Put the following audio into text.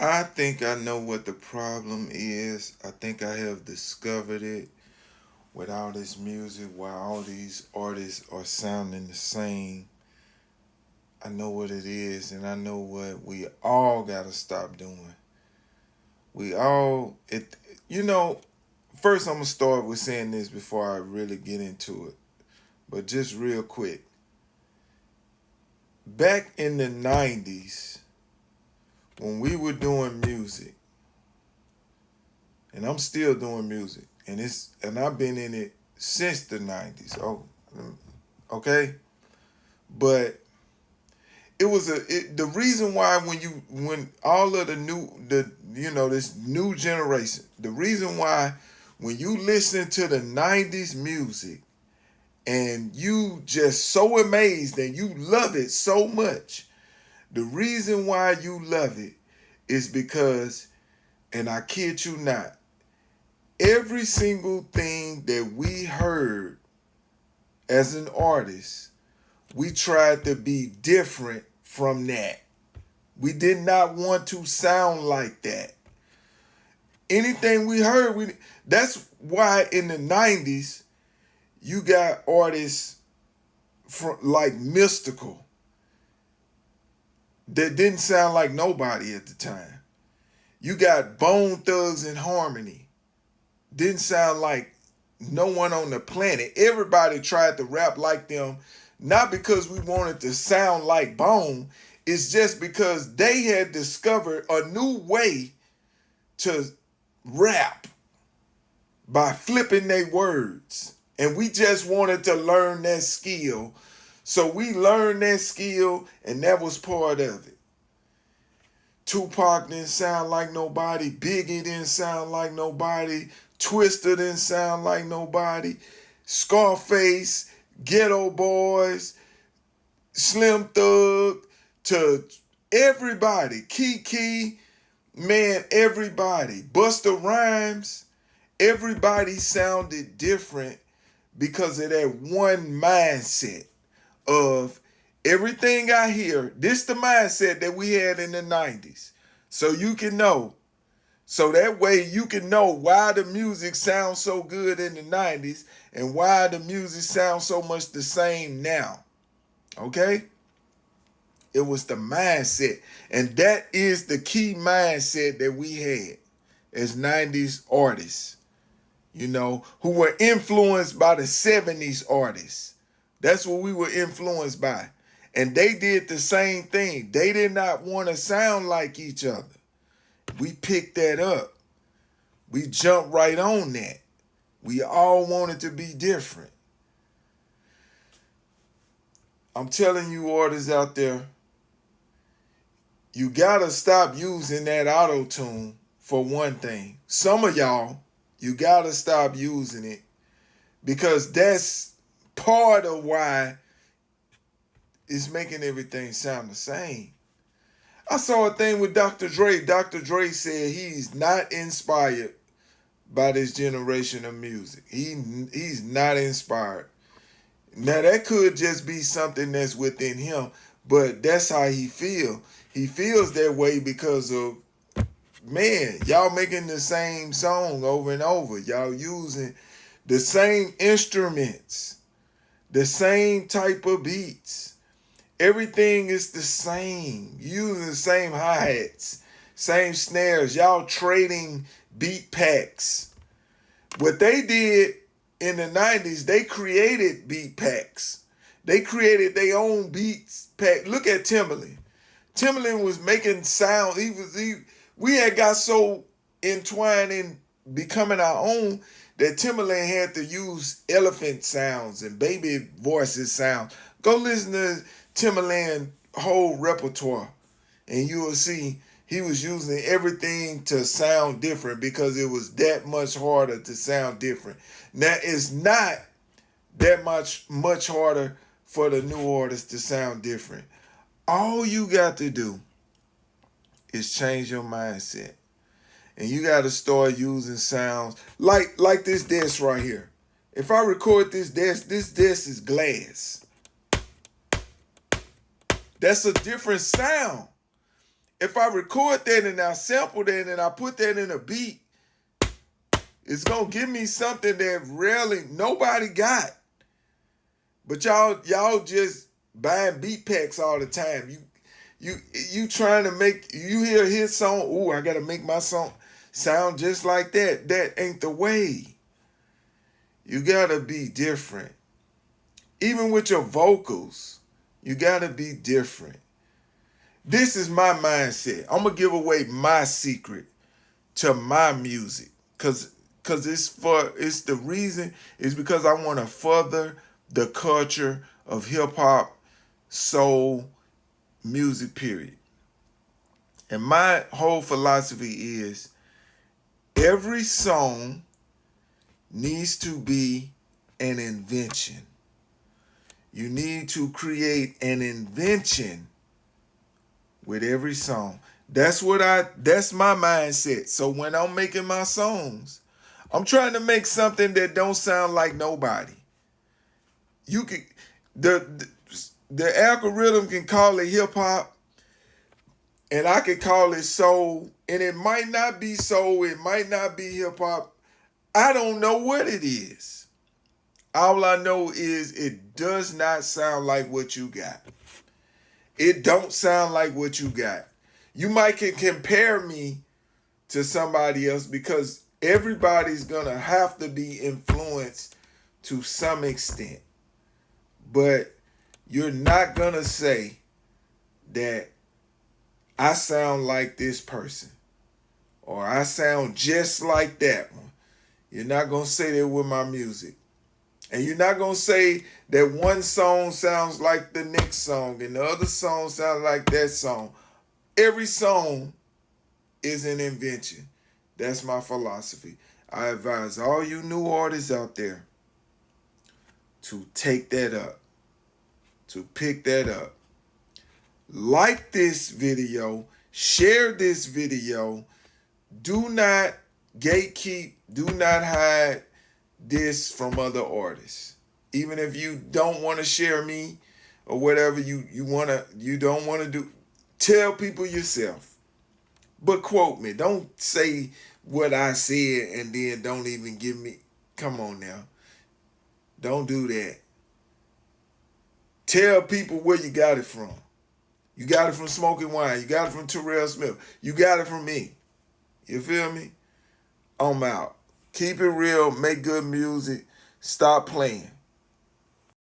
I think I know what the problem is. I think I have discovered it with all this music, while all these artists are sounding the same. I know what it is, and I know what we all got to stop doing. We all, you know, first I'm going to start with saying this before I really get into it. But just real quick. Back in the 90s, when we were doing music, and I'm still doing music, and I've been in it since the 90s. Oh, okay? But the reason why when all of this new generation, the reason why when you listen to the 90s music and you just so amazed and you love it so much, the reason why you love it is because, and I kid you not, every single thing that we heard as an artist, we tried to be different from that. We did not want to sound like that. Anything we heard, that's why in the 90s, you got artists from like Mystical that didn't sound like nobody at the time. You got Bone Thugs and Harmony. Didn't sound like no one on the planet. Everybody tried to rap like them, not because we wanted to sound like Bone. It's just because they had discovered a new way to rap by flipping their words. And we just wanted to learn that skill. So we learned that skill, and that was part of it. Tupac didn't sound like nobody. Biggie didn't sound like nobody. Twista didn't sound like nobody. Scarface, Ghetto Boys, Slim Thug, to everybody. Kiki, man, everybody. Busta Rhymes, everybody sounded different because of that one mindset of everything I hear. This the mindset that we had in the 90s. So you can know. So that way you can know why the music sounds so good in the 90s and why the music sounds so much the same now. Okay? It was the mindset. And that is the key mindset that we had as 90s artists, who were influenced by the 70s artists. That's what we were influenced by. And they did the same thing. They did not want to sound like each other. We picked that up. We jumped right on that. We all wanted to be different. I'm telling you artists out there, you gotta stop using that auto-tune for one thing. Some of y'all, you gotta stop using it because that's part of why it's making everything sound the same. I saw a thing with Dr. Dre. Dr. Dre said he's not inspired by this generation of music. He's not inspired. Now that could just be something that's within him, but that's how he feel. He feels that way because of, man, y'all making the same song over and over. Y'all using the same instruments, the same type of beats. Everything is the same. Using the same hi-hats, same snares. Y'all trading beat packs. What they did in the 90s, they created beat packs. They created their own beats pack. Look at Timbaland. Timbaland was making sound. We had got so entwined in becoming our own that Timbaland had to use elephant sounds and baby voices sounds. Go listen to Timbaland whole repertoire and you will see he was using everything to sound different because it was that much harder to sound different. Now it's not that much harder for the new artists to sound different. All you got to do is change your mindset. And you got to start using sounds like this desk right here. If I record this desk is glass. That's a different sound. If I record that and I sample that and I put that in a beat, it's gonna give me something that rarely nobody got. But y'all just buying beat packs all the time. You trying to make, you hear his song, ooh, I gotta make my song sound just like that. That ain't the way. You gotta be different. Even with your vocals, you gotta be different. This is my mindset. I'm gonna give away my secret to my music. Cause it's the reason is because I want to further the culture of hip hop, soul, music, period. And my whole philosophy is every song needs to be an invention. You need to create an invention with every song. That's my mindset. So when I'm making my songs, I'm trying to make something that don't sound like nobody. You can the algorithm can call it hip hop, and I can call it soul, and it might not be soul, it might not be hip hop. I don't know what it is. All I know is it does not sound like what you got. It don't sound like what you got. You might can compare me to somebody else because everybody's gonna have to be influenced to some extent. But you're not gonna say that I sound like this person or I sound just like that one. You're not gonna say that with my music. And you're not going to say that one song sounds like the next song and the other song sounds like that song. Every song is an invention. That's my philosophy. I advise all you new artists out there to take that up, to pick that up. Like this video, share this video. Do not gatekeep, do not hide this from other artists. Even if you don't want to share me or whatever you don't want to do, tell people yourself. But quote me. Don't say what I said and then don't even give me. Come on now. Don't do that. Tell people where you got it from. You got it from Smoking Wine. You got it from Terrell Smith. You got it from me. You feel me? I'm out. Keep it real. Make good music. Stop playing.